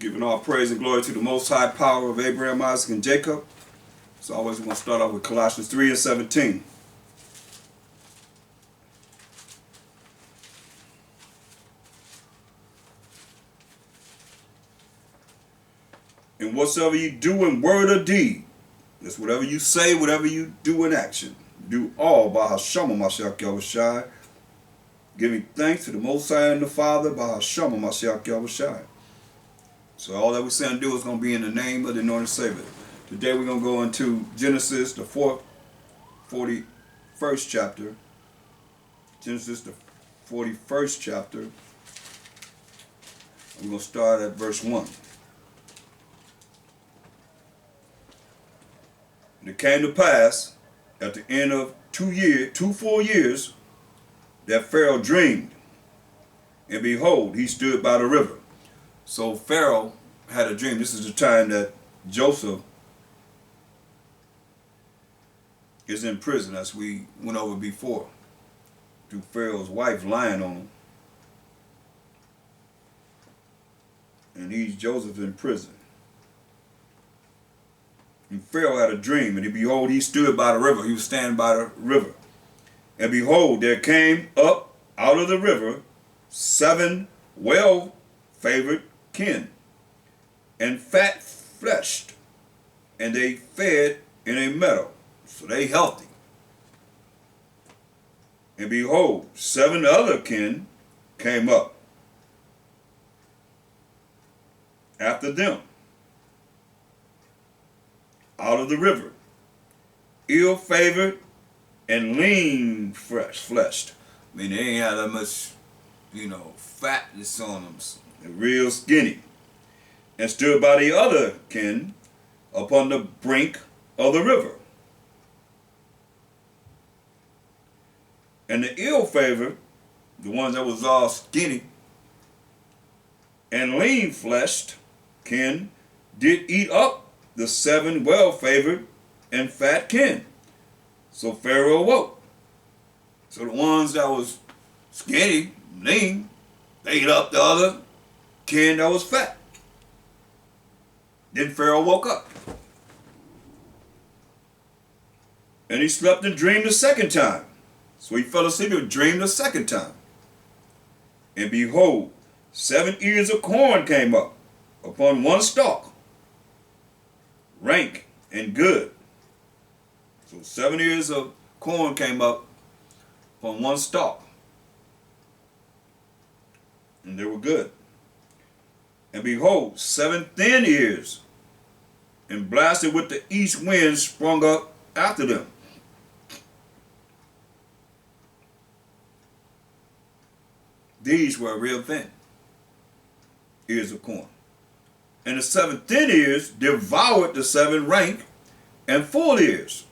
Giving all praise and glory to the Most High power of Abraham, Isaac, and Jacob. As always, we're going to start off with Colossians 3 and 17. And whatsoever you do in word or deed, that's whatever you say, whatever you do in action, do all by Hashem Mashiach Yahushai, giving thanks to the Most High and the Father by Hashem Mashiach Yahushai. So all that we say and do is going to be in the name of the Anointed Savior. Today we're going to go into Genesis, the 41st chapter. Genesis, the 41st chapter. We're going to start at verse 1. And it came to pass at the end of 2 full years that Pharaoh dreamed, and behold, he stood by the river. So Pharaoh had a dream. This is the time that Joseph is in prison, as we went over before, through Pharaoh's wife lying on him. And Joseph's in prison. And Pharaoh had a dream, and behold, he stood by the river. He was standing by the river. And behold, there came up out of the river 7 well-favored kin, and fat-fleshed, and they fed in a meadow. So they healthy. And behold, 7 other kin came up after them out of the river, ill-favored and lean-fleshed. I mean, they ain't had that much, fatness on them. They're real skinny. And stood by the other kin upon the brink of the river. And the ill-favored, the ones that was all skinny and lean-fleshed kin, did eat up the 7 well-favored and fat kin. So Pharaoh awoke. So the ones that was skinny, lean, they ate up the other kin that was fat. Then Pharaoh woke up. And he slept and dreamed the second time. So he fell asleep and dreamed the second time. And behold, 7 ears of corn came up upon one stalk, rank and good. So 7 ears of corn came up upon one stalk, and they were good. And behold, 7 thin ears, and blasted with the east wind, sprung up after them. These were real thin ears of corn. And the 7 thin ears devoured the 7 rank and full ears.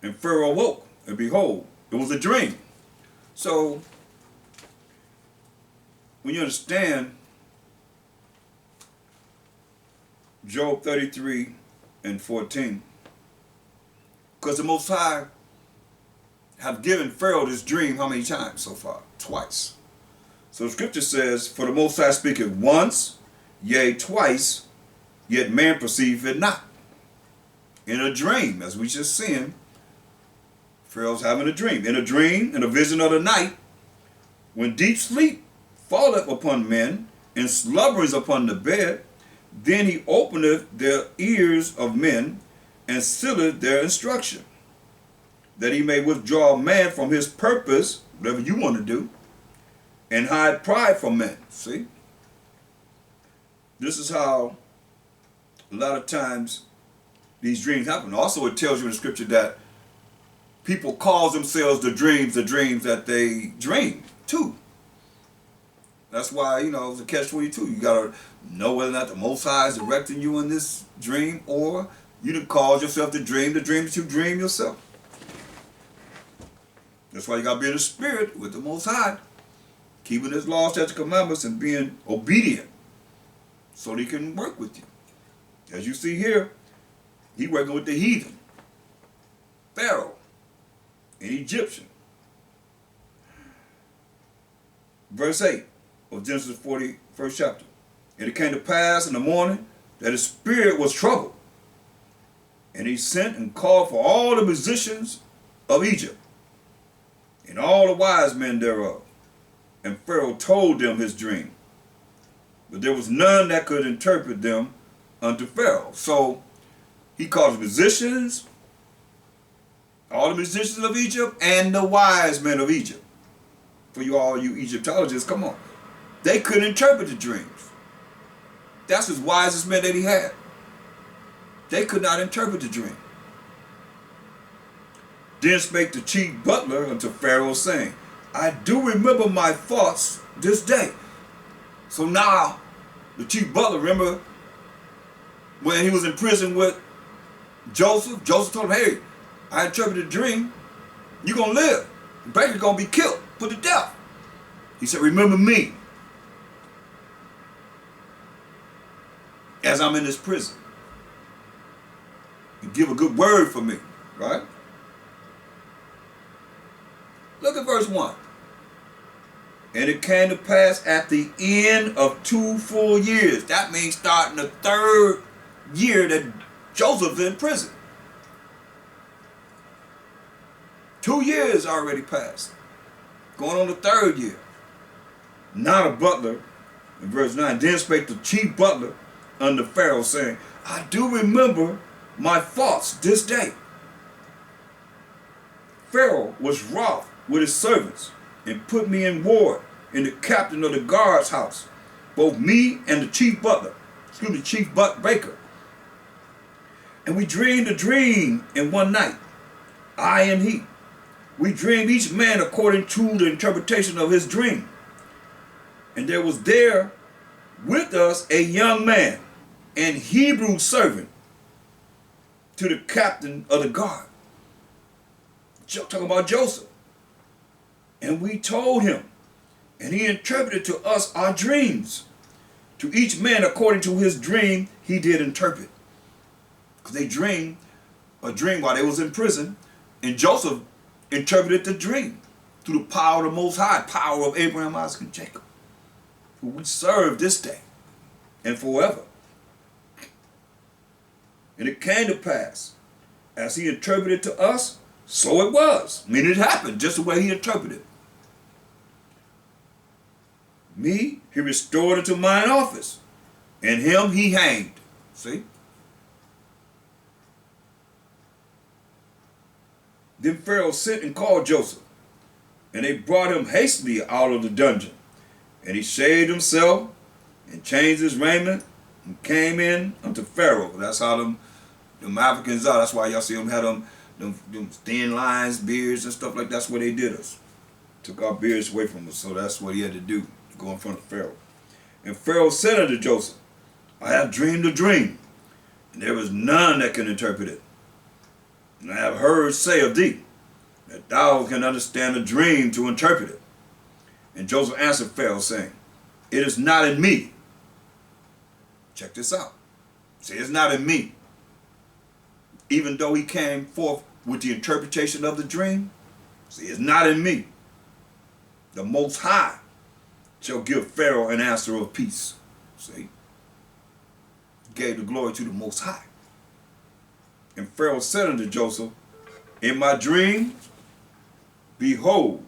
And Pharaoh awoke, and behold, it was a dream. So, when you understand Job 33 and 14, because the Most High have given Pharaoh this dream how many times so far? Twice. So the scripture says, for the Most High speaketh once, yea, twice, yet man perceiveth it not. In a dream, as we just seen, Pharaoh's having a dream. In a vision of the night, when deep sleep falleth upon men, and slumberings upon the bed, then he openeth their ears of men, and sealeth their instruction, that he may withdraw man from his purpose, whatever you want to do, and hide pride from men. See? This is how a lot of times these dreams happen. Also, it tells you in the scripture that people cause themselves the dreams that they dream too. That's why, it's a catch-22. You got to know whether or not the Most High is directing you in this dream, or you done cause yourself to dream the dream that you dream yourself. That's why you got to be in the spirit with the Most High, keeping his laws, statutes, commandments, and being obedient so that he can work with you. As you see here, he working with the heathen, Pharaoh, an Egyptian. Verse 8 of Genesis 41st chapter. And it came to pass in the morning that his spirit was troubled. And he sent and called for all the musicians of Egypt, and all the wise men thereof. And Pharaoh told them his dream. But there was none that could interpret them unto Pharaoh. So he called the musicians, all the musicians of Egypt, and the wise men of Egypt. For you all you Egyptologists, come on. They couldn't interpret the dreams. That's his wisest men that he had. They could not interpret the dream. Then spake the chief butler unto Pharaoh, saying, I do remember my thoughts this day. So now, the chief butler, remember when he was in prison with Joseph? Joseph told him, hey, I interpreted a dream. You're going to live. Basically going to be killed, put to death. He said, remember me as I'm in this prison. And give a good word for me, right? Look at verse 1. And it came to pass at the end of 2 full years. That means starting the 3rd year that Joseph's in prison. 2 years already passed. Going on the 3rd year. Now the butler, in verse 9, then spake the chief butler unto Pharaoh, saying, I do remember my thoughts this day. Pharaoh was wroth with his servants, and put me in ward in the captain of the guard's house, both me and the chief butler, chief baker. And we dreamed a dream in one night, I and he. We dreamed each man according to the interpretation of his dream. And there was there with us a young man, an Hebrew servant to the captain of the guard. Talking about Joseph. And we told him, and he interpreted to us our dreams. To each man according to his dream he did interpret. Because they dreamed a dream while they was in prison, and Joseph interpreted the dream through the power of the Most High, power of Abraham, Isaac, and Jacob, who we serve this day and forever. And it came to pass, as he interpreted to us, so it was. Meaning it happened just the way he interpreted. Me, he restored into mine office, and him he hanged. See? Then Pharaoh sent and called Joseph, and they brought him hastily out of the dungeon. And he shaved himself, and changed his raiment, and came in unto Pharaoh. That's how them Africans are. That's why y'all see them have them thin lines, beards, and stuff like that. That's what they did us. Took our beards away from us, so that's what he had to do, to go in front of Pharaoh. And Pharaoh said unto Joseph, I have dreamed a dream, and there is none that can interpret it. And I have heard say of thee, that thou can understand a dream to interpret it. And Joseph answered Pharaoh, saying, it is not in me. Check this out. See, it's not in me. Even though he came forth with the interpretation of the dream, see, it's not in me. The Most High shall give Pharaoh an answer of peace. See? Gave the glory to the Most High. And Pharaoh said unto Joseph, in my dream, behold,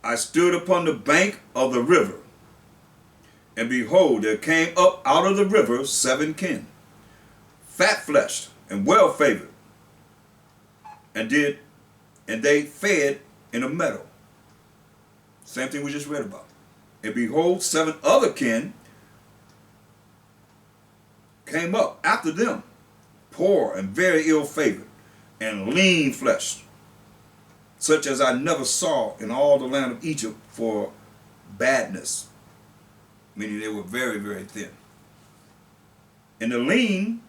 I stood upon the bank of the river, and behold, there came up out of the river 7 kin, fat-fleshed and well-favored, and they fed in a meadow. Same thing we just read about. And behold, 7 other kin came up after them, poor and very ill-favored, and lean-fleshed, such as I never saw in all the land of Egypt for badness. Meaning they were very, very thin. And the lean,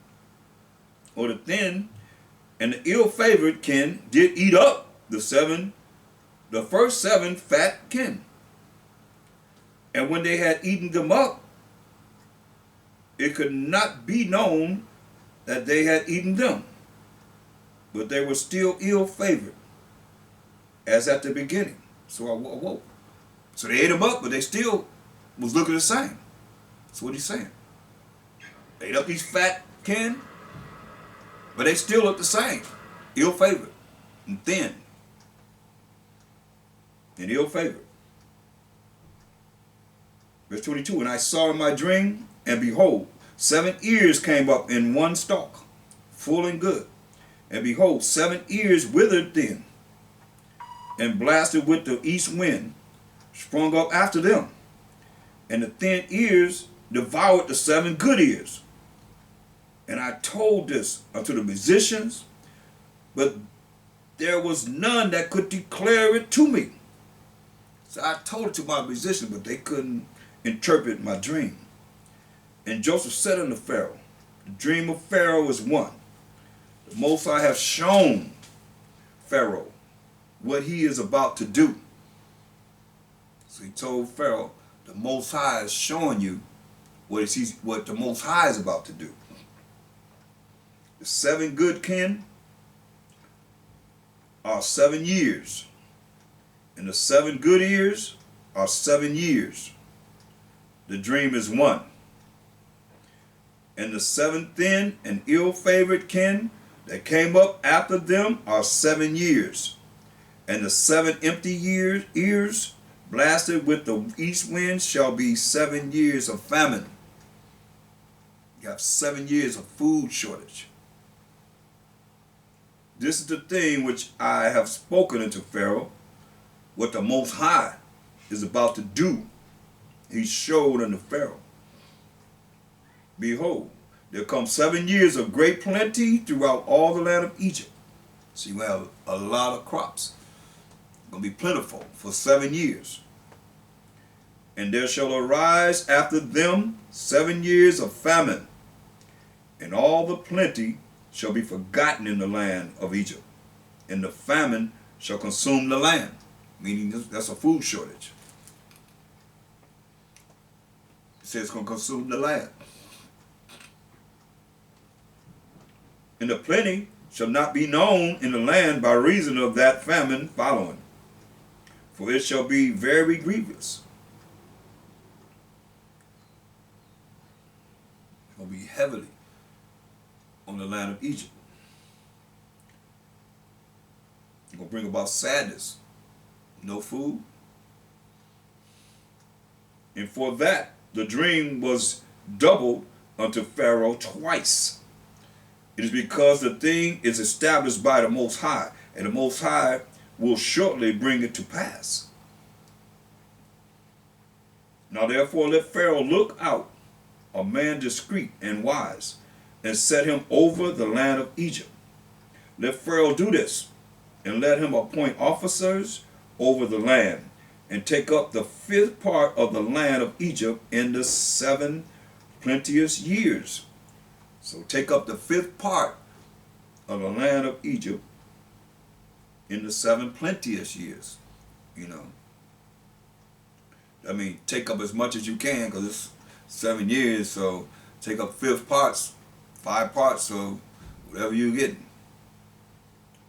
or the thin, and the ill-favored kin did eat up the first 7 fat kin. And when they had eaten them up, it could not be known that they had eaten them, but they were still ill-favored, as at the beginning. So I awoke. So they ate them up, but they still was looking the same. That's what he's saying. They ate up these fat kin, but they still look the same. Ill-favored and thin and ill-favored. Verse 22, and I saw in my dream, and behold, 7 ears came up in one stalk, full and good. And behold, 7 ears withered then, and blasted with the east wind, sprung up after them. And the thin ears devoured the 7 good ears. And I told this unto the musicians, but there was none that could declare it to me. So I told it to my musicians, but they couldn't interpret my dream. And Joseph said unto Pharaoh, the dream of Pharaoh is one. The Most High have shown Pharaoh what he is about to do. So he told Pharaoh, the Most High is showing you what the Most High is about to do. The 7 good kin are 7 years, and the 7 good ears are 7 years. The dream is one. And the 7 thin and ill-favored kin that came up after them are 7 years. And the 7 empty ears blasted with the east wind shall be 7 years of famine. You have 7 years of food shortage. This is the thing which I have spoken unto Pharaoh, what the Most High is about to do. He showed unto Pharaoh. Behold, there come 7 years of great plenty throughout all the land of Egypt. So you have a lot of crops. It's going to be plentiful for 7 years. And there shall arise after them 7 years of famine, and all the plenty shall be forgotten in the land of Egypt, and the famine shall consume the land, meaning that's a food shortage. It says it's going to consume the land. And the plenty shall not be known in the land by reason of that famine following, for it shall be very grievous. It will be heavily on the land of Egypt. It's going to bring about sadness, no food. And for that, the dream was doubled unto Pharaoh twice. It is because the thing is established by the Most High, and the Most High will shortly bring it to pass. Now therefore let Pharaoh look out a man discreet and wise, and set him over the land of Egypt. Let Pharaoh do this, and let him appoint officers over the land, and take up the 5th part of the land of Egypt in the 7 plenteous years. So take up the 5th part of the land of Egypt in the 7 plenteous years. You know, I mean, take up as much as you can, because it's 7 years. So take up 5 parts, 5 parts, so whatever you get.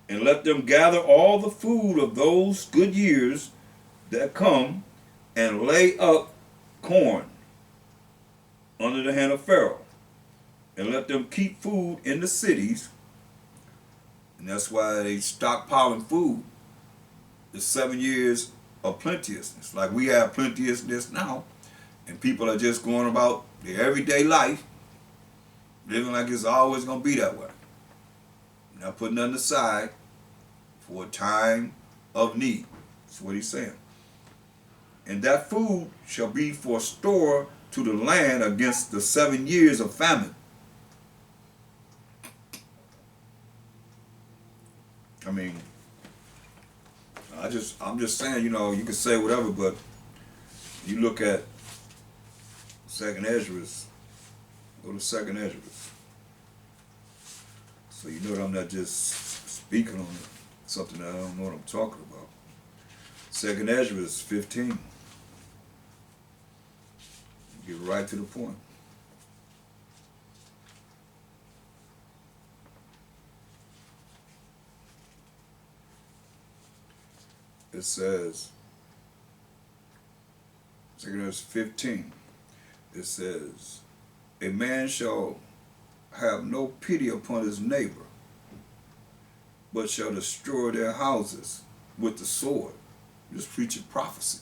And let them gather all the food of those good years that come, and lay up corn under the hand of Pharaoh, and let them keep food in the cities. And that's why they stockpiling food. The 7 years of plenteousness. Like we have plenteousness now, and people are just going about their everyday life, living like it's always going to be that way. Not putting nothing aside for a time of need. That's what he's saying. And that food shall be for store to the land against the 7 years of famine. I mean, I'm just saying, you know, you can say whatever, but you look at 2nd Esdras, go to 2nd Esdras. So you know that I'm not just speaking on something that I don't know what I'm talking about. 2nd Esdras 15. Get right to the point. It says, Exodus 15. It says, a man shall have no pity upon his neighbor, but shall destroy their houses with the sword. Just preaching prophecy.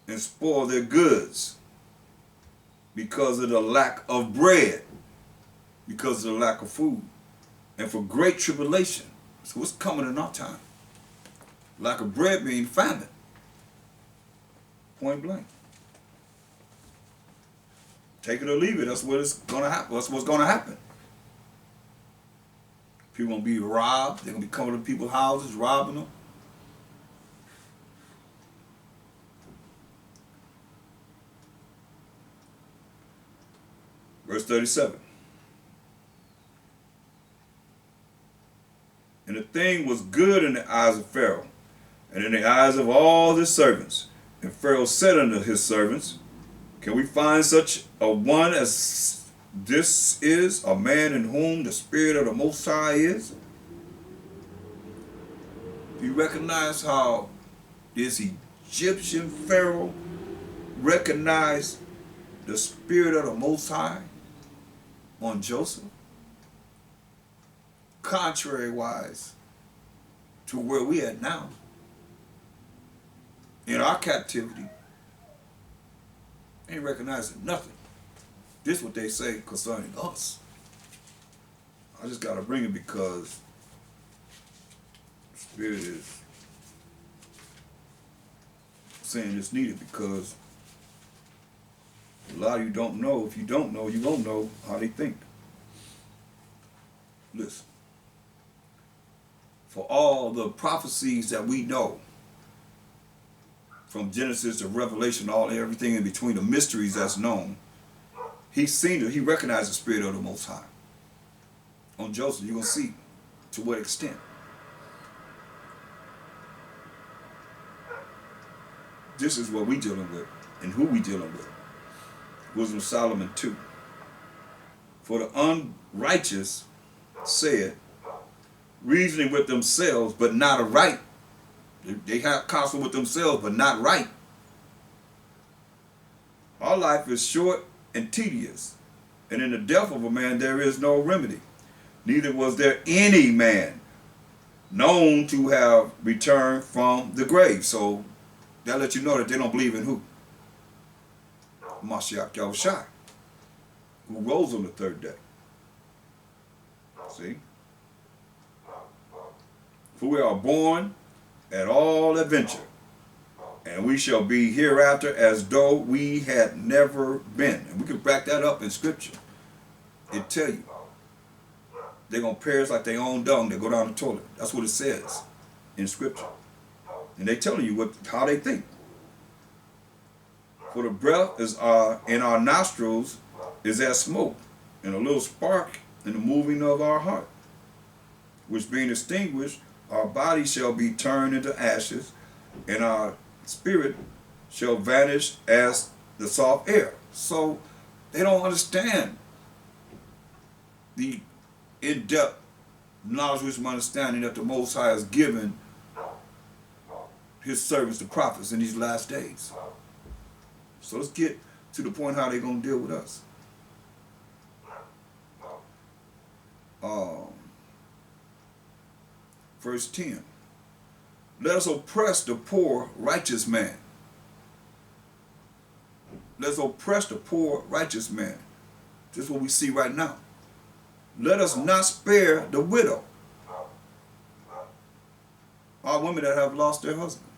And spoil their goods because of the lack of bread, because of the lack of food, and for great tribulation. So what's coming in our time? Lack of bread means famine. Point blank. Take it or leave it. That's what it's gonna happen. That's what's gonna happen. People gonna be robbed. They're gonna be coming to people's houses, robbing them. Verse 37. And the thing was good in the eyes of Pharaoh, and in the eyes of all his servants. And Pharaoh said unto his servants, can we find such a one as this is, a man in whom the Spirit of the Most High is? You recognize how this Egyptian Pharaoh recognized the Spirit of the Most High on Joseph? Contrary-wise to where we at now. In our captivity, ain't recognizing nothing. This is what they say concerning us. I just got to bring it because the Spirit is saying it's needed, because a lot of you don't know. If you don't know, you won't know how they think. Listen. For all the prophecies that we know, from Genesis to Revelation, everything in between, the mysteries that's known, he recognized the Spirit of the Most High. On Joseph, you're going to see to what extent. This is what we dealing with and who we dealing with. Wisdom of Solomon 2. For the unrighteous said, reasoning with themselves, but not aright. They have counsel with themselves, but not right. Our life is short and tedious, and in the death of a man there is no remedy. Neither was there any man known to have returned from the grave. So that lets you know that they don't believe in who? Mashiach Yahushua, who rose on the third day. See? For we are born at all adventure, and we shall be hereafter as though we had never been. And we can back that up in Scripture. It tell you they're going to perish like their own dung. They go down the toilet. That's what it says in Scripture. And they telling you how they think. For the breath is in our nostrils is as smoke, and a little spark in the moving of our heart, which being extinguished, our body shall be turned into ashes, and our spirit shall vanish as the soft air. So they don't understand the in-depth knowledge, wisdom, understanding that the Most High has given his servants, the prophets, in these last days. So let's get to the point how they're going to deal with us. Verse 10. Let us oppress the poor righteous man. Let's oppress the poor righteous man. This is what we see right now. Let us not spare the widow. Our women that have lost their husband.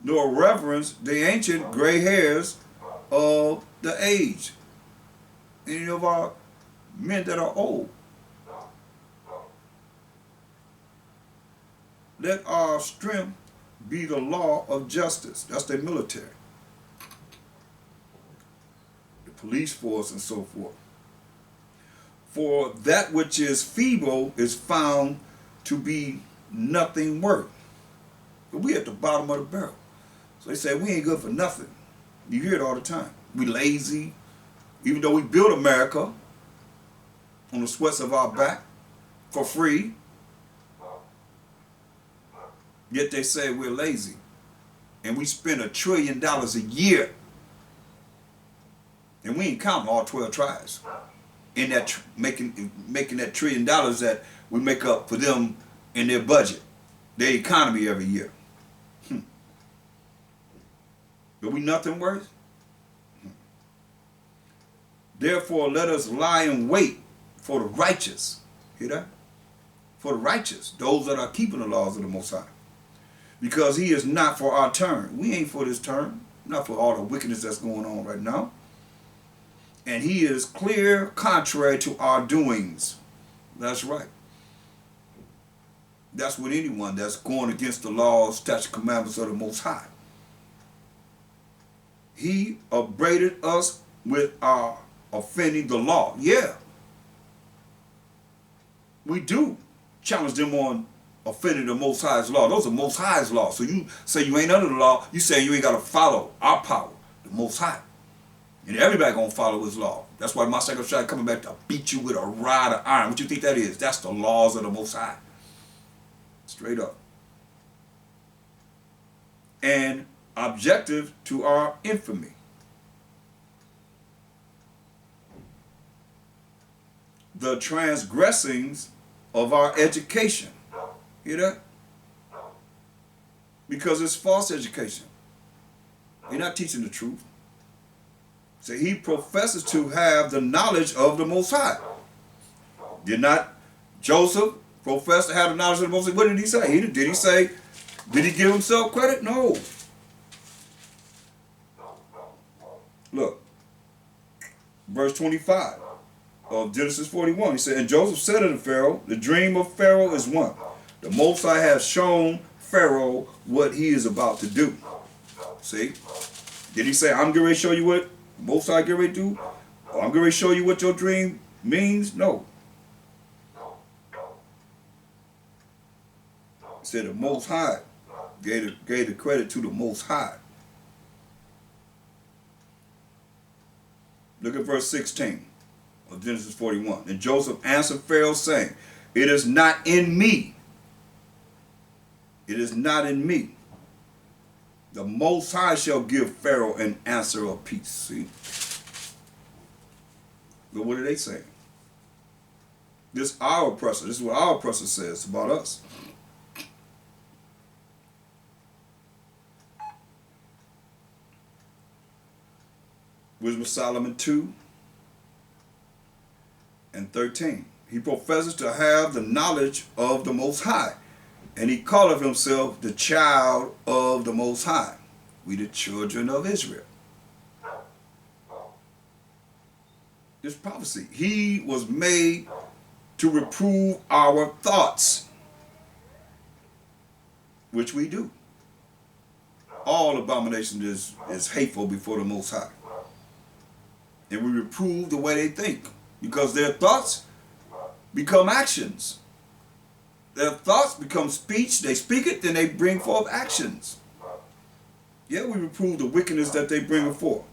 Nor reverence the ancient gray hairs of the age. Any of our men that are old. Let our strength be the law of justice. That's their military. The police force and so forth. For that which is feeble is found to be nothing worth. But we at the bottom of the barrel. So they say we ain't good for nothing. You hear it all the time. We lazy. Even though we built America on the sweats of our back for free, yet they say we're lazy. and we spend $1 trillion a year, and we ain't counting all 12 tribes in that making that $1 trillion that we make up for them in their budget, their economy every year. But we nothing worth. Therefore, let us lie in wait for the righteous. Hear that? For the righteous, those that are keeping the laws of the Most High. Because he is not for our turn. We ain't for this turn. Not for all the wickedness that's going on right now. And he is clear contrary to our doings. That's right. That's with anyone that's going against the laws, statutes, commandments of the Most High. He upbraided us with our offending the law. Yeah. We do challenge them on offending the Most High's law. Those are Most High's law. So you say you ain't under the law, you say you ain't got to follow our power, the Most High. And everybody going to follow his law. That's why my second shot coming back to beat you with a rod of iron. What you think that is? That's the laws of the Most High. Straight up. And objective to our infamy. The transgressings of our education. Hear that? Because it's false education. You're not teaching the truth. So he professes to have the knowledge of the Most High. Did not Joseph profess to have the knowledge of the Most High? What did he say? Did he give himself credit? No. Look, verse 25 of Genesis 41. He said, and Joseph said unto Pharaoh, the dream of Pharaoh is one. The Most High has shown Pharaoh what he is about to do. See? Did he say, I'm going to show you what Most High get ready to do? Or I'm going to show you what your dream means? No. He said the Most High gave the credit to the Most High. Look at verse 16 of Genesis 41. And Joseph answered Pharaoh, saying, it is not in me. It is not in me. The Most High shall give Pharaoh an answer of peace. See? But what are they saying? This our oppressor. This is what our oppressor says about us. Wisdom of Solomon 2 and 13. He professes to have the knowledge of the Most High, and he calleth himself the child of the Most High. We the children of Israel. This prophecy. He was made to reprove our thoughts, which we do. All abomination is hateful before the Most High. And we reprove the way they think, because their thoughts become actions. Their thoughts become speech. They speak it, then they bring forth actions. Yeah, we reprove the wickedness that they bring forth.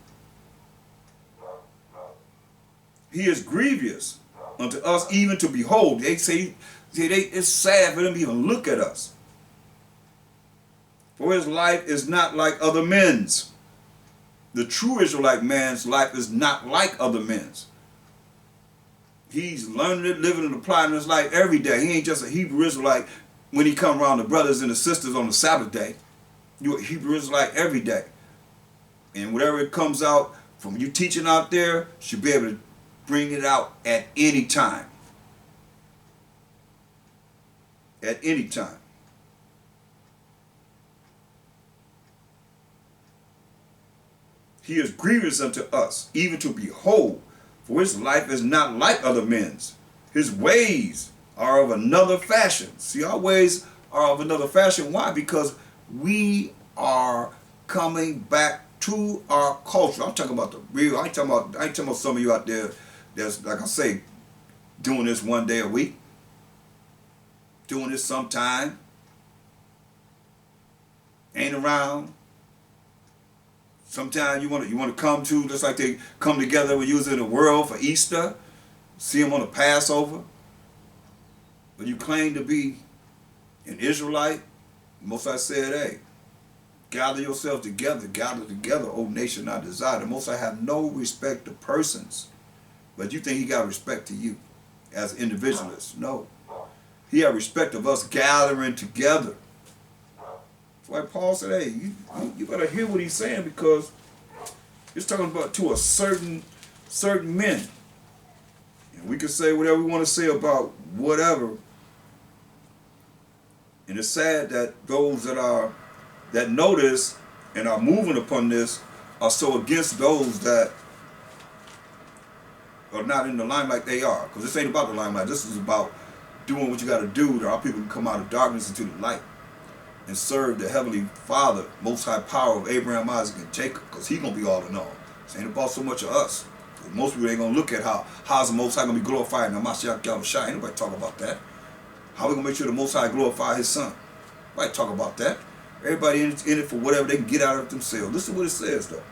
He is grievous unto us even to behold. They say it's sad for them to even look at us. For his life is not like other men's. The true Israelite man's life is not like other men's. He's learning it, living and applying his life every day. He ain't just a Hebrew Israelite when he come around the brothers and the sisters on the Sabbath day. You're a Hebrew Israelite every day. And whatever it comes out from you teaching out there, should be able to bring it out at any time. At any time. He is grievous unto us, even to behold, for his life is not like other men's. His ways are of another fashion. See, our ways are of another fashion. Why? Because we are coming back to our culture. I'm talking about the real. I ain't talking about some of you out there that's, like I say, doing this one day a week, doing this sometime, ain't around. Sometimes you want to come to, just like they come together when you was in the world for Easter, see them on the Passover. But you claim to be an Israelite. Most I said, hey, Gather yourselves together, gather together, O nation I desire. The Most High have no respect to persons. But you think he got respect to you as individualists. No. He has respect of us gathering together. That's why Paul said, hey, you better hear what he's saying, because it's talking about to a certain men. And we can say whatever we want to say about whatever. And it's sad that those that know this and are moving upon this are so against those that are not in the limelight they are. Because this ain't about the limelight. This is about doing what you got to do that our people can come out of darkness into the light and serve the Heavenly Father, Most High power of Abraham, Isaac, and Jacob, because he going to be all in all. This ain't about so much of us. Most people ain't going to look at how's the Most High going to be glorified. Now, Mashiach Yahushua, ain't nobody talk about that. How we going to make sure the Most High glorify his son? Nobody talk about that. Everybody in it for whatever they can get out of themselves. Listen to what it says, though.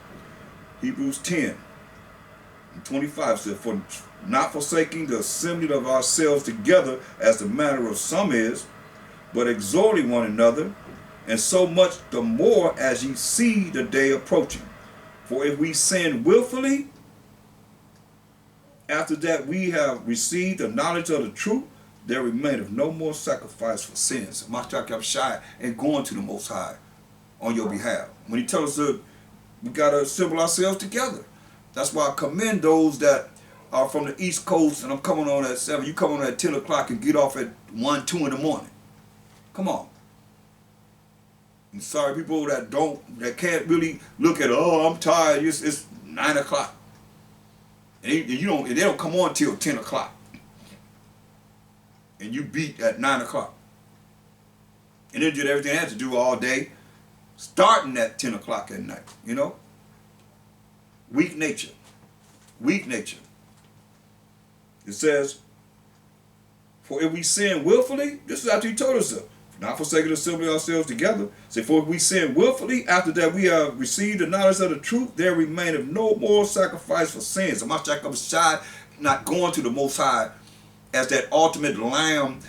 Hebrews 10:25 says, for not forsaking the assembly of ourselves together as the manner of some is, but exhorting one another, and so much the more as ye see the day approaching. For if we sin willfully, after that we have received the knowledge of the truth, there remaineth no more sacrifice for sins. Mashiach Yahushua ain't going to the Most High on your behalf. When he tells us that we got to assemble ourselves together. That's why I commend those that are from the East Coast, and I'm coming on at 7. You come on at 10 o'clock and get off at 1, 2 in the morning. Come on. I'm sorry, people that can't really look at, oh, I'm tired. It's 9 o'clock. And they don't come on till 10 o'clock. And you beat at 9 o'clock. And then did everything they had to do all day, starting at 10 o'clock at night, you know? Weak nature. Weak nature. It says, for if we sin willfully, this is after he told us, not forsaking the assembly ourselves together. Say, for if we sin willfully, after that we have received the knowledge of the truth, there remaineth no more sacrifice for sins. And Mashiach Yahushua not going to the Most High as that ultimate lamb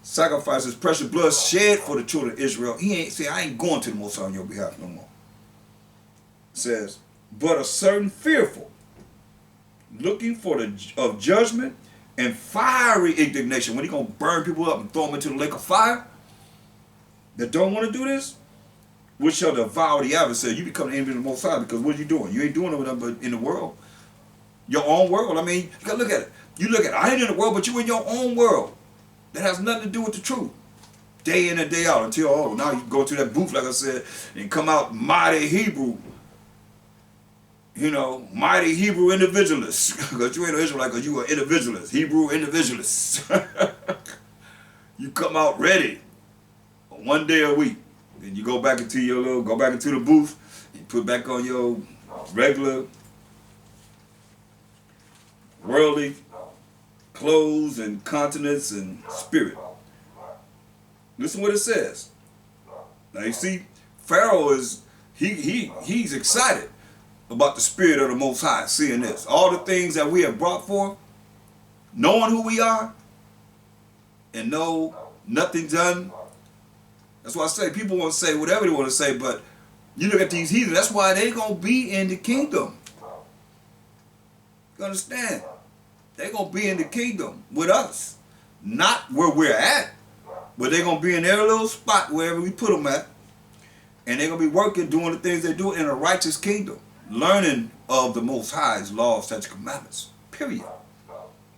sacrifice, his precious blood shed for the children of Israel. He ain't say, I ain't going to the Most High on your behalf no more. It says, but a certain fearful, looking for of judgment and fiery indignation. When he going to burn people up and throw them into the lake of fire, that don't want to do this, which shall devour the adversary. You become the enemy of the Most High, because what are you doing? You ain't doing it with them, but in the world. Your own world. I mean, you got to look at it. You look at it. I ain't in the world, but you in your own world. That has nothing to do with the truth. Day in and day out until, oh, now you go to that booth, like I said, and come out mighty Hebrew. You know, mighty Hebrew individualist. Because you ain't an Israelite, because you are individualist. Hebrew individualist. You come out ready. One day a week. Then you go back into the booth, you put back on your regular worldly clothes and continence and spirit. Listen what it says. Now you see, Pharaoh he's excited about the spirit of the Most High, seeing this. All the things that we have brought forth, knowing who we are, and know nothing done. That's why I say people want to say whatever they want to say, but you look at these heathens, that's why they going to be in the kingdom. You understand? They're going to be in the kingdom with us. Not where we're at, but they're going to be in their little spot wherever we put them at. And they're going to be working, doing the things they do in a righteous kingdom. Learning of the Most High's laws, statutes, commandments. Period.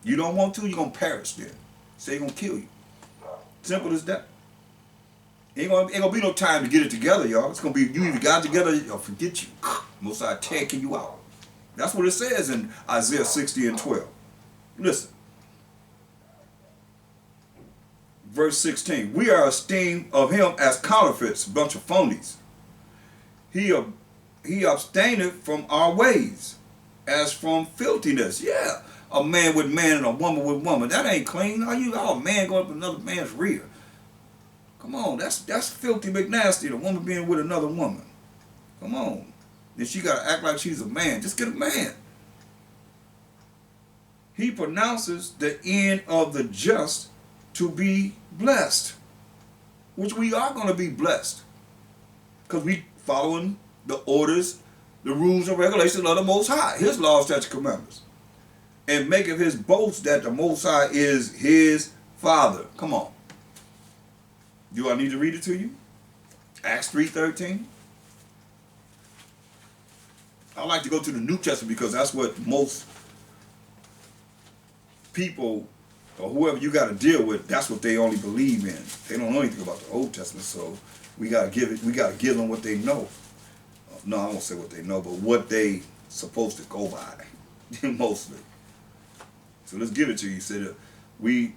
You don't want to, you're going to perish then. So they're going to kill you. Simple as that. Ain't gonna be no time to get it together, y'all. It's gonna be you either got it together or forget you. Most High taking you out. That's what it says in Isaiah 60:12. Listen. Verse 16. We are esteemed of him as counterfeits, bunch of phonies. He abstaineth from our ways, as from filthiness. Yeah. A man with man and a woman with woman. That ain't clean. How a man going up another man's rear? Come on, that's filthy McNasty, the woman being with another woman. Come on. Then she got to act like she's a man. Just get a man. He pronounces the end of the just to be blessed, which we are going to be blessed. Because we following the orders, the rules and regulations of the Most High, his laws, statutes, commandments. And maketh his boast that the Most High is his Father. Come on. Do I need to read it to you? Acts 3:13. I like to go to the New Testament because that's what most people or whoever you got to deal with, that's what they only believe in. They don't know anything about the Old Testament, so we got to give them what they know. No, I won't say what they know, but what they supposed to go by, mostly. So let's give it to you. Say that we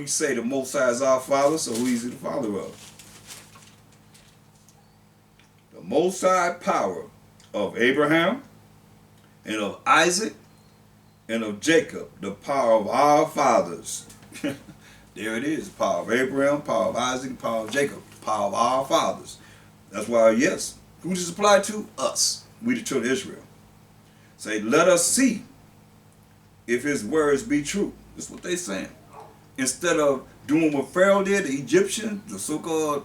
say the Most High is our Father, so who is he the Father of? The Most High power of Abraham and of Isaac and of Jacob, the power of our fathers. There it is, power of Abraham, power of Isaac, power of Jacob, power of our fathers. That's why, yes, who does this apply to? Us, we the children of Israel. Say, let us see if his words be true. That's what they're saying. Instead of doing what Pharaoh did, the Egyptian, the so-called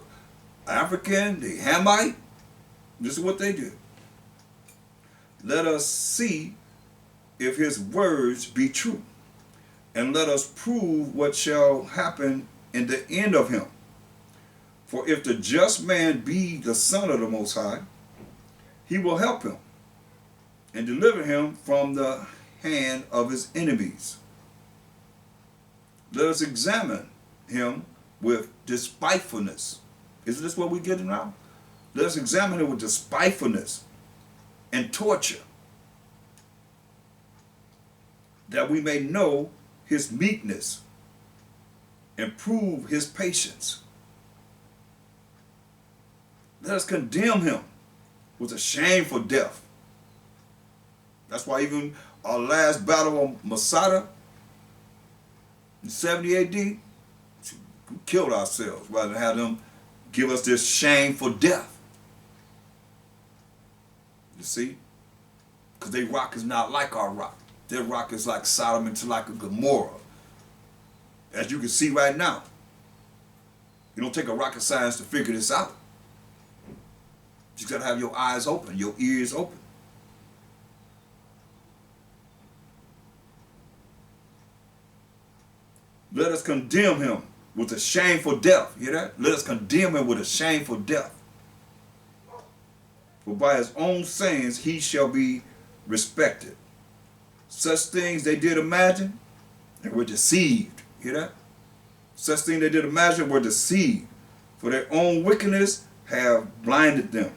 African, the Hamite, this is what they did. Let us see if his words be true, and let us prove what shall happen in the end of him. For if the just man be the son of the Most High, he will help him and deliver him from the hand of his enemies. Let us examine him with despitefulness. Isn't this what we're getting now? Let us examine him with despitefulness and torture, that we may know his meekness and prove his patience. Let us condemn him with a shameful death. That's why even our last battle on Masada in 70 AD, we killed ourselves rather than have them give us this shameful death. You see? Because their rock is not like our rock. Their rock is like Sodom and to like a Gomorrah. As you can see right now. You don't take a rocket science to figure this out. You just got to have your eyes open, your ears open. Let us condemn him with a shameful death. Hear that? Let us condemn him with a shameful death. For by his own sayings he shall be respected. Such things they did imagine and were deceived. Hear that? Such things they did imagine were deceived. For their own wickedness have blinded them.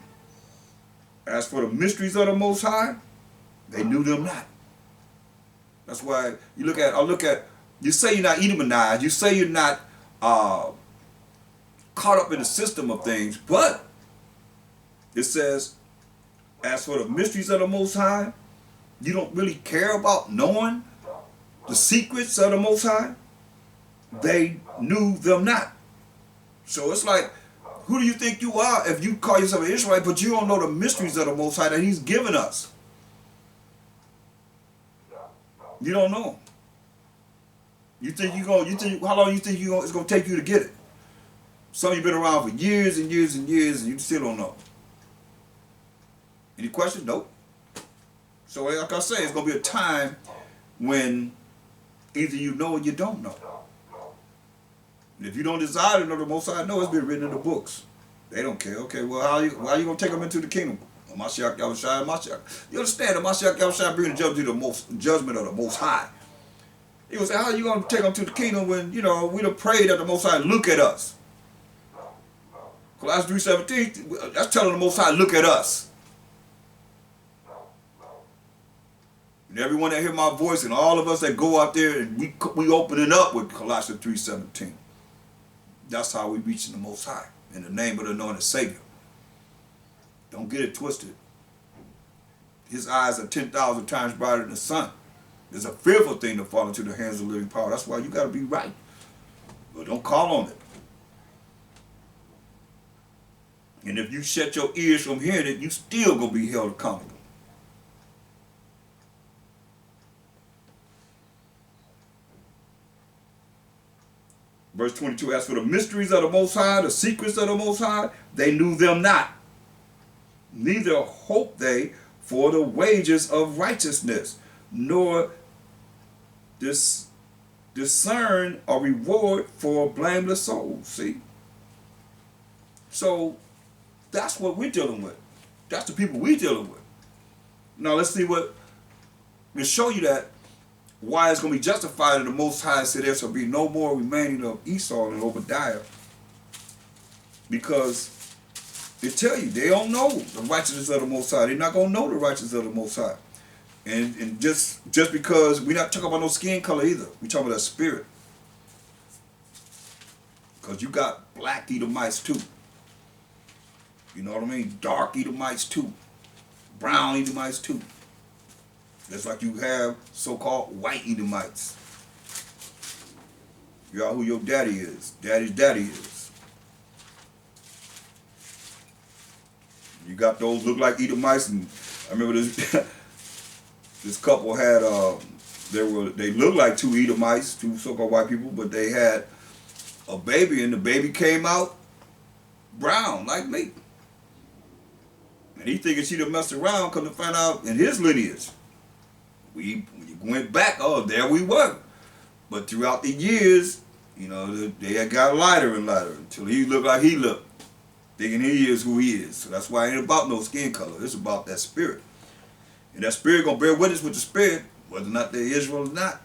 As for the mysteries of the Most High, they knew them not. That's why you look at, you say you're not Edomanized, you say you're not caught up in the system of things, but it says, as for the mysteries of the Most High, you don't really care about knowing the secrets of the Most High. They knew them not. So it's like, who do you think you are if you call yourself an Israelite, but you don't know the mysteries of the Most High that He's given us? You don't know. How long you think it's gonna take you to get it? Some of you been around for years and years and years, and you still don't know. Any questions? Nope. So like I say, it's gonna be a time when either you know or you don't know. And if you don't desire to know the Most High, know it's been written in the books. They don't care. Okay, well, how are you going to take them into the kingdom? Mashiach Yahushua, Mashiach. You understand that Mashiach Yahushua bring the judgment of the Most High. He was say, how are you going to take them to the kingdom when, we don't pray that the Most High look at us? Colossians 3:17, that's telling the Most High, look at us. And everyone that hear my voice and all of us that go out there, and we open it up with Colossians 3:17. That's how we reach the Most High, in the name of the anointed Savior. Don't get it twisted. His eyes are 10,000 times brighter than the sun. It's a fearful thing to fall into the hands of living power. That's why you got to be right. But don't call on it. And if you shut your ears from hearing it, you still going to be held accountable. Verse 22, as for the mysteries of the Most High, the secrets of the Most High, they knew them not. neither hope they for the wages of righteousness, nor discern a reward for blameless souls. See? So that's what we're dealing with. That's the people we're dealing with. Now let's see what, to show you that why it's going to be justified in the Most High said there shall be no more remaining of Esau and Obadiah. Because they tell you they don't know the righteousness of the Most High. They're not going to know the righteousness of the Most High. And just because we're not talking about no skin color either. We're talking about that spirit. Because you got black Edomites too. You know what I mean? Dark Edomites too. Brown Edomites too. Just like you have so-called white Edomites. You know who your daddy is. Daddy's daddy is. You got those look like Edomites, and I remember this this couple had they looked like two Edomites, two so-called white people, but they had a baby, and the baby came out brown like me. And he thinking she'd have messed around, come to find out in his lineage. We went back, oh, there we were. But throughout the years, you know, they had got lighter and lighter until he looked like he looked, thinking he is who he is. So that's why it ain't about no skin color. It's about that spirit. And that spirit gonna bear witness with the spirit, whether or not they're Israel or not.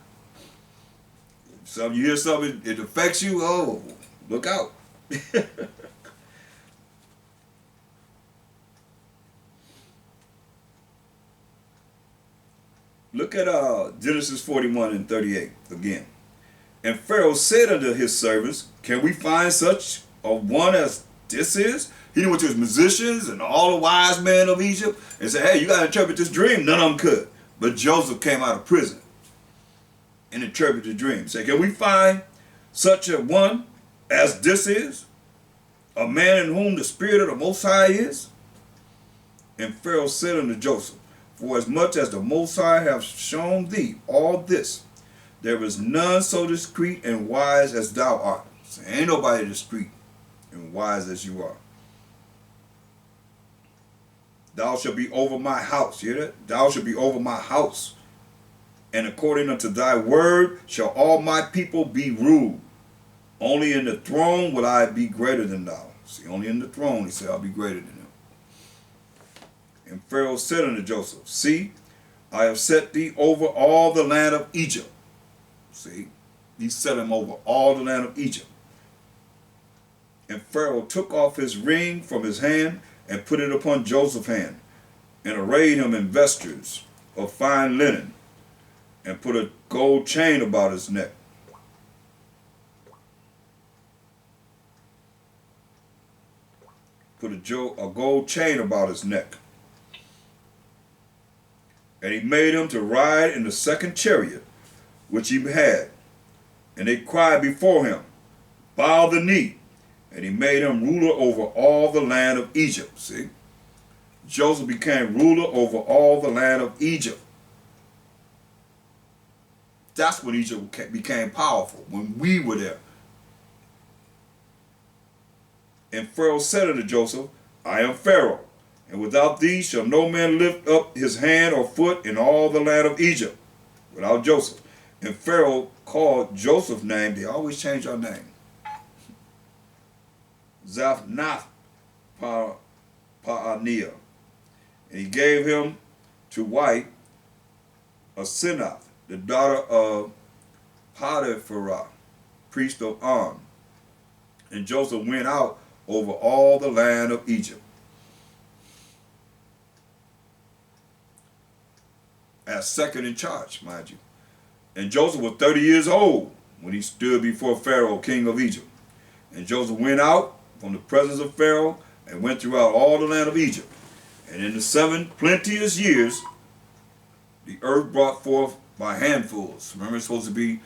So you hear something, it affects you, oh, look out. Look at Genesis 41 and 38 again. And Pharaoh said unto his servants, can we find such a one as this is? He went to his musicians and all the wise men of Egypt and said, hey, you got to interpret this dream. None of them could. But Joseph came out of prison and interpreted the dream. Say, can we find such a one as this is? A man in whom the spirit of the Most High is? And Pharaoh said unto Joseph, for as much as the Most High have shown thee all this, there is none so discreet and wise as thou art. So ain't nobody discreet and wise as you are. Thou shalt be over my house. You hear that? Thou shalt be over my house. And according unto thy word shall all my people be ruled. Only in the throne will I be greater than thou. See, only in the throne, he said, I'll be greater than him. And Pharaoh said unto Joseph, see, I have set thee over all the land of Egypt. See, he set him over all the land of Egypt. And Pharaoh took off his ring from his hand and put it upon Joseph's hand, and arrayed him in vestures of fine linen, and put a gold chain about his neck. Put a gold chain about his neck. And he made him to ride in the second chariot which he had. And they cried before him, bow the knee. And he made him ruler over all the land of Egypt. See? Joseph became ruler over all the land of Egypt. That's when Egypt became powerful, when we were there. And Pharaoh said unto Joseph, I am Pharaoh, and without thee shall no man lift up his hand or foot in all the land of Egypt, without Joseph. And Pharaoh called Joseph's name, they always change our name, Zaphnath Paaneah. And he gave him to wife Asenath, the daughter of Potiphar, priest of On. And Joseph went out over all the land of Egypt. As second in charge, mind you. And Joseph was 30 years old when he stood before Pharaoh, king of Egypt. And Joseph went out from the presence of Pharaoh and went throughout all the land of Egypt. And in the 7 plenteous years, the earth brought forth by handfuls. Remember, it's supposed to be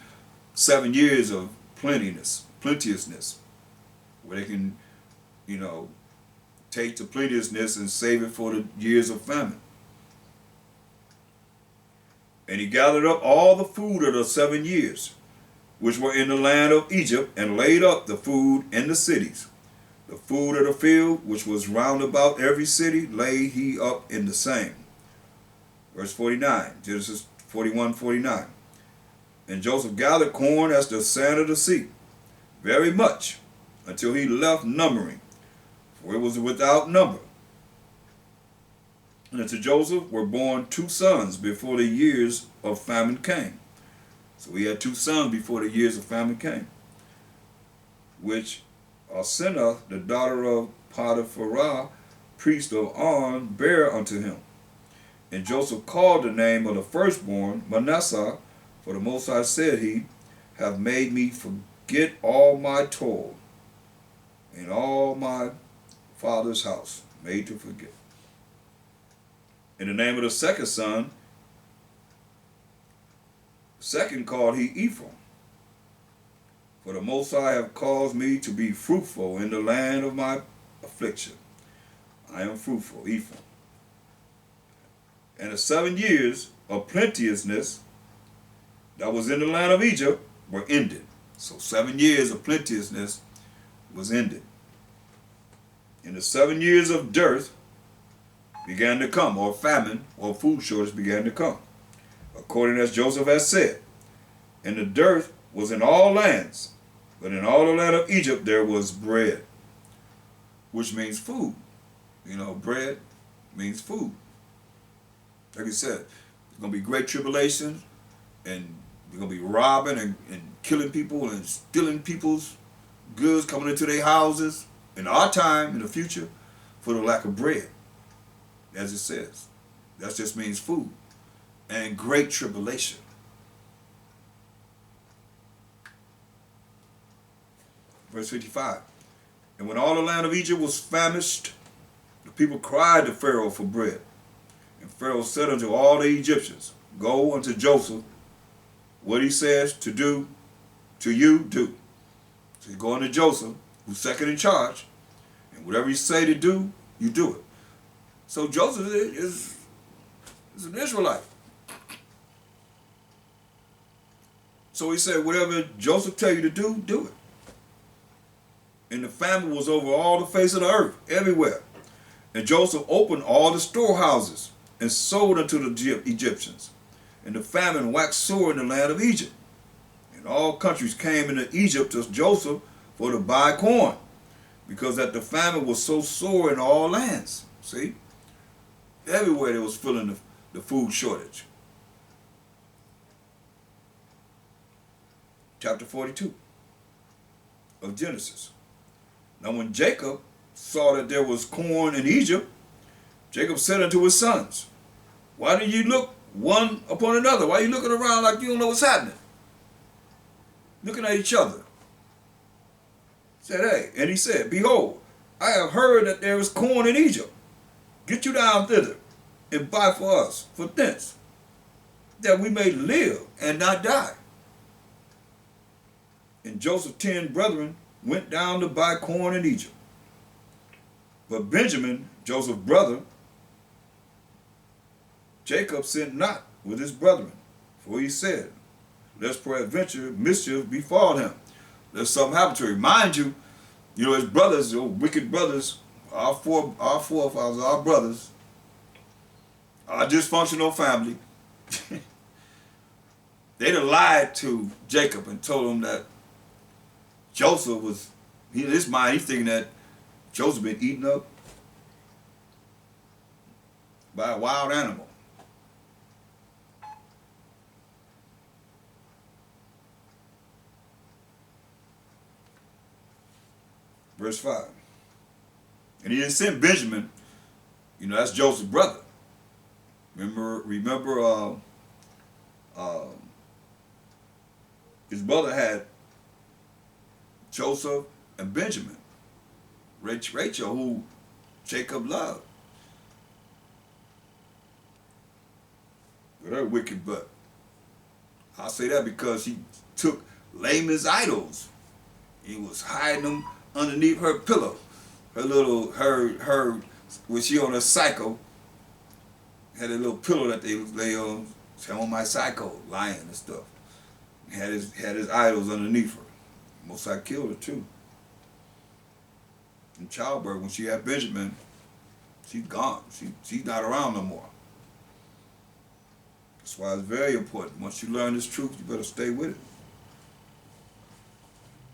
7 years of plenteousness, where they can, you know, take the plenteousness and save it for the years of famine. And he gathered up all the food of the 7 years, which were in the land of Egypt, and laid up the food in the cities. The food of the field, which was round about every city, laid he up in the same. Verse 49, Genesis 41:49. And Joseph gathered corn as the sand of the sea, very much, until he left numbering, for it was without number. And unto Joseph were born 2 sons before the years of famine came. So he had 2 sons before the years of famine came, which Asenath, the daughter of Potiphar, priest of On, bare unto him. And Joseph called the name of the firstborn Manasseh, for the Most High said, He hath made me forget all my toil and all my father's house, made to forget. In the name of the second son, second called he Ephraim. For the Most High have caused me to be fruitful in the land of my affliction. I am fruitful, Ephraim. And the 7 years of plenteousness that was in the land of Egypt were ended. So 7 years of plenteousness was ended. And the 7 years of dearth began to come, or famine, or food shortage began to come, according as Joseph has said. And the dearth was in all lands, but in all the land of Egypt there was bread, which means food. You know, bread means food. Like I said, there's going to be great tribulation, and they're going to be robbing and killing people and stealing people's goods coming into their houses in our time, in the future, for the lack of bread, as it says. That just means food. And great tribulation. Verse 55. And when all the land of Egypt was famished, the people cried to Pharaoh for bread. And Pharaoh said unto all the Egyptians, Go unto Joseph, what he says to do, to you, do. So you go unto Joseph, who's second in charge, and whatever you say to do, you do it. So Joseph is an Israelite. So he said, whatever Joseph tell you to do, do it. And the famine was over all the face of the earth, everywhere. And Joseph opened all the storehouses and sold unto the Egyptians. And the famine waxed sore in the land of Egypt. And all countries came into Egypt to Joseph for to buy corn, because that the famine was so sore in all lands. See? Everywhere they was feeling the food shortage. Chapter 42 of Genesis. Now when Jacob saw that there was corn in Egypt, Jacob said unto his sons, Why do you look one upon another? Why are you looking around like you don't know what's happening? Looking at each other. Said, hey, and he said, Behold, I have heard that there is corn in Egypt. Get you down thither, and buy for us, for thence, that we may live and not die. And Joseph's 10 brethren went down to buy corn in Egypt. But Benjamin, Joseph's brother, Jacob sent not with his brethren, for he said, Lest peradventure mischief befall him. There's something happen to him. Mind you, his brothers, the wicked brothers, our forefathers, our brothers, our dysfunctional family, they'd have lied to Jacob and told him that Joseph was, in his mind, he's thinking that Joseph been eaten up by a wild animal. Verse 5. And he didn't send Benjamin, that's Joseph's brother. Remember, his brother had Joseph and Benjamin, Rachel, who Jacob loved. With her wicked butt. I'll say that because he took Laman's idols. He was hiding them underneath her pillow. When she on a cycle, had a little pillow that they lay on. She on my cycle, lying and stuff. Had his idols underneath her. Most I killed her too. in childbirth, when she had Benjamin, she's gone. She's not around no more. That's why it's very important. Once you learn this truth, you better stay with it,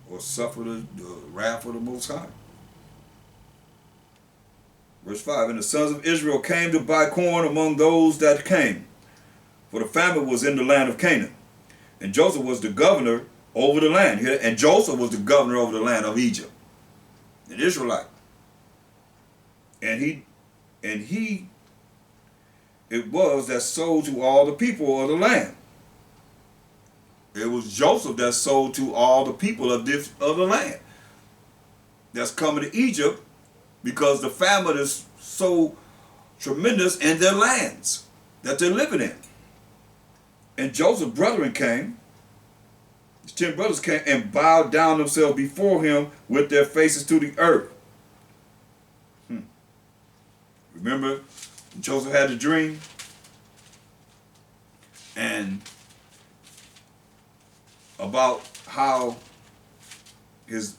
or suffer the wrath of the Most High. Verse 5, and the sons of Israel came to buy corn among those that came, for the famine was in the land of Canaan. And Joseph was the governor over the land. And Joseph was the governor over the land of Egypt, an Israelite. And he it was that sold to all the people of the land. It was Joseph that sold to all the people of the land that's coming to Egypt, because the famine is so tremendous in their lands that they're living in. And Joseph's brethren came, his 10 brothers came, and bowed down themselves before him with their faces to the earth. Remember, Joseph had a dream, and about how his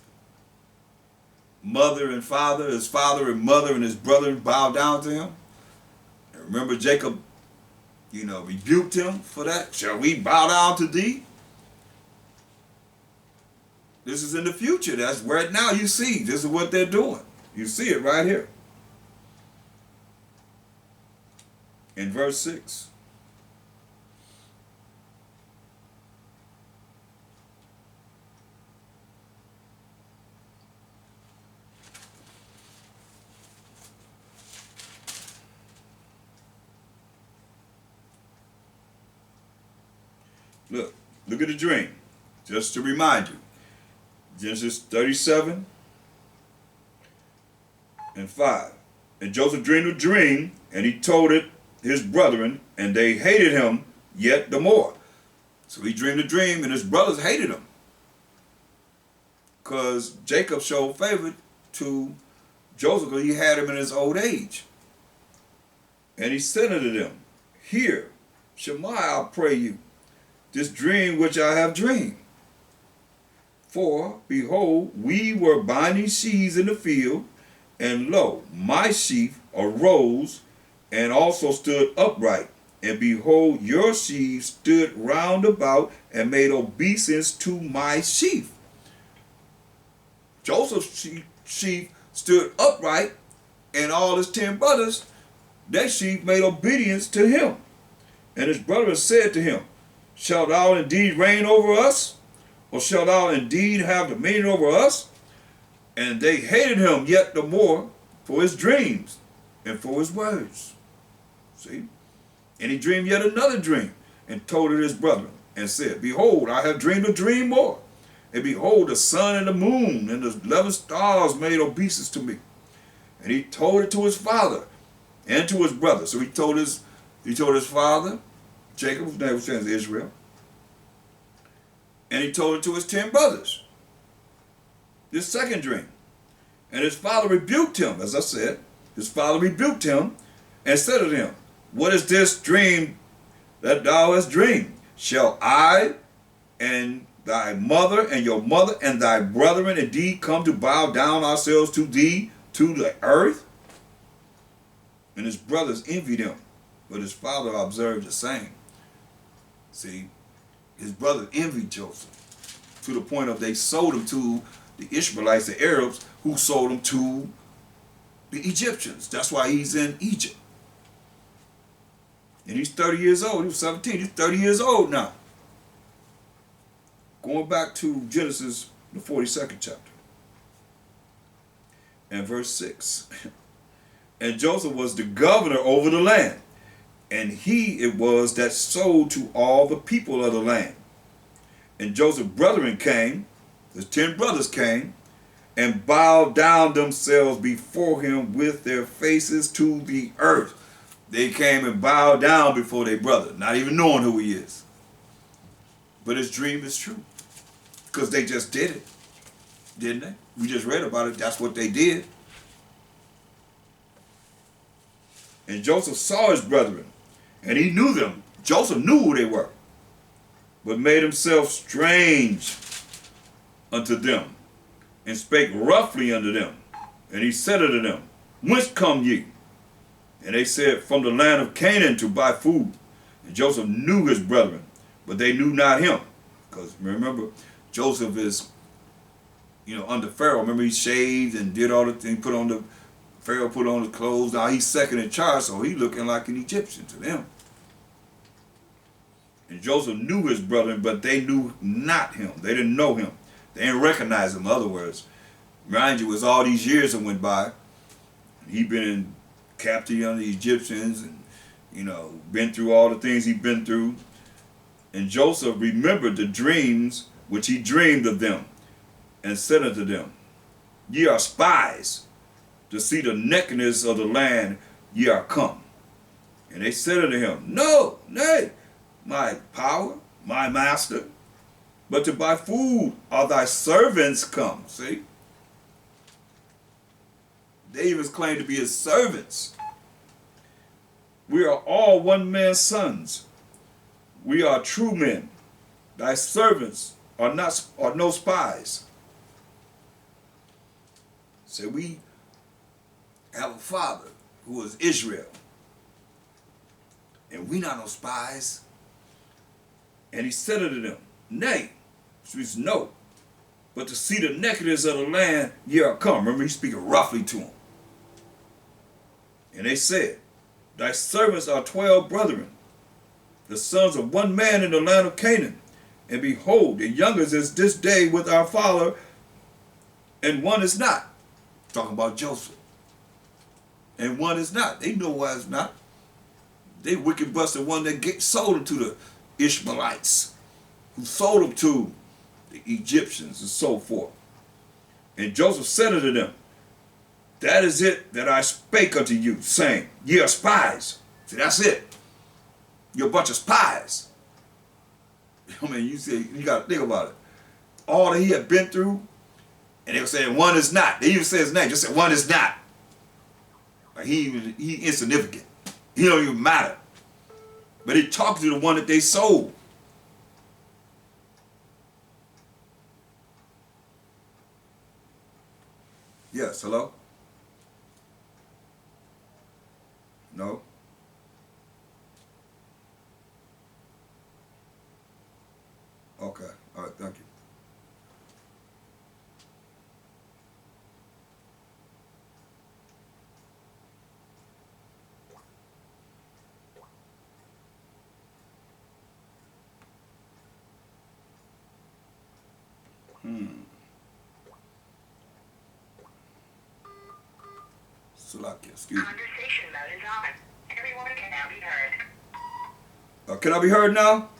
mother and father, his father and mother and his brother bowed down to him. And remember, Jacob, rebuked him for that. Shall we bow down to thee? This is in the future. That's right now you see. This is what they're doing. You see it right here. In verse 6. Look at the dream, just to remind you. Genesis 37 and 5. And Joseph dreamed a dream, and he told it his brethren, and they hated him yet the more. So he dreamed a dream, and his brothers hated him, because Jacob showed favor to Joseph, because he had him in his old age. And he said unto them, hear, Shemaiah, I pray you, this dream which I have dreamed. For, behold, we were binding sheaves in the field, and lo, my sheaf arose and also stood upright. And behold, your sheaves stood round about and made obeisance to my sheaf. Joseph's sheaf stood upright, and all his 10 brothers, their sheaf made obedience to him. And his brethren said to him, shalt thou indeed reign over us? Or shalt thou indeed have dominion over us? And they hated him yet the more for his dreams and for his words. See? And he dreamed yet another dream, and told it his brethren, and said, behold, I have dreamed a dream more. And behold, the sun and the moon and the 11 stars made obeisance to me. And he told it to his father and to his brother. So he told his father, Jacob, whose name was Israel, and he told it to his 10 brothers. This second dream. And his father rebuked him, as I said. His father rebuked him and said to him, what is this dream that thou hast dreamed? Shall I and thy mother and your mother and thy brethren indeed come to bow down ourselves to thee, to the earth? And his brothers envied him, but his father observed the same. See, his brothers envied Joseph to the point of they sold him to the Ishmaelites, the Arabs, who sold him to the Egyptians. That's why he's in Egypt. And he's 30 years old. He was 17. He's 30 years old now. Going back to Genesis, the 42nd chapter. And verse 6. And Joseph was the governor over the land, and he it was that sold to all the people of the land. And Joseph's brethren came, the 10 brothers came, and bowed down themselves before him with their faces to the earth. They came and bowed down before their brother, not even knowing who he is. But his dream is true, because they just did it, didn't they? We just read about it. That's what they did. And Joseph saw his brethren, and he knew them. Joseph knew who they were, but made himself strange unto them, and spake roughly unto them. And he said unto them, Whence come ye? And they said, From the land of Canaan to buy food. And Joseph knew his brethren, but they knew not him. Because remember, Joseph is, under Pharaoh. Remember, he shaved and did all the things, Pharaoh put on his clothes. Now he's second in charge, so he's looking like an Egyptian to them. And Joseph knew his brethren, but they knew not him. They didn't know him. They didn't recognize him. In other words, mind you, it was all these years that went by. He'd been in captivity under the Egyptians and, been through all the things he'd been through. And Joseph remembered the dreams which he dreamed of them and said unto them, Ye are spies to see the nakedness of the land ye are come. And they said unto him, No, nay, my power, my master, but to buy food are thy servants come. See? They even claim to be his servants. We are all one man's sons. We are true men. Thy servants are no spies. So we have a father who is Israel. And we not no spies. And he said unto them, Nay, which means no, but to see the nakedness of the land ye are come. Remember, he's speaking roughly to them. And they said, Thy servants are 12 brethren, the sons of one man in the land of Canaan. And behold, the youngest is this day with our father, and one is not. Talking about Joseph. And one is not. They know why it's not. They wicked busted one that sold him to the Ishmaelites, who sold him to the Egyptians and so forth. And Joseph said unto them, That is it that I spake unto you, saying, Ye are spies. See, that's it. You're a bunch of spies. I mean, you got to think about it. All that he had been through, and they were saying one is not. They even say his name, just said one is not. Like he insignificant. He don't even matter. But he talked to the one that they sold. Yes, hello? No? Okay, all right, thank you. Salakia, excuse me. Conversation mode is on. Everyone can now be heard. Can I be heard now?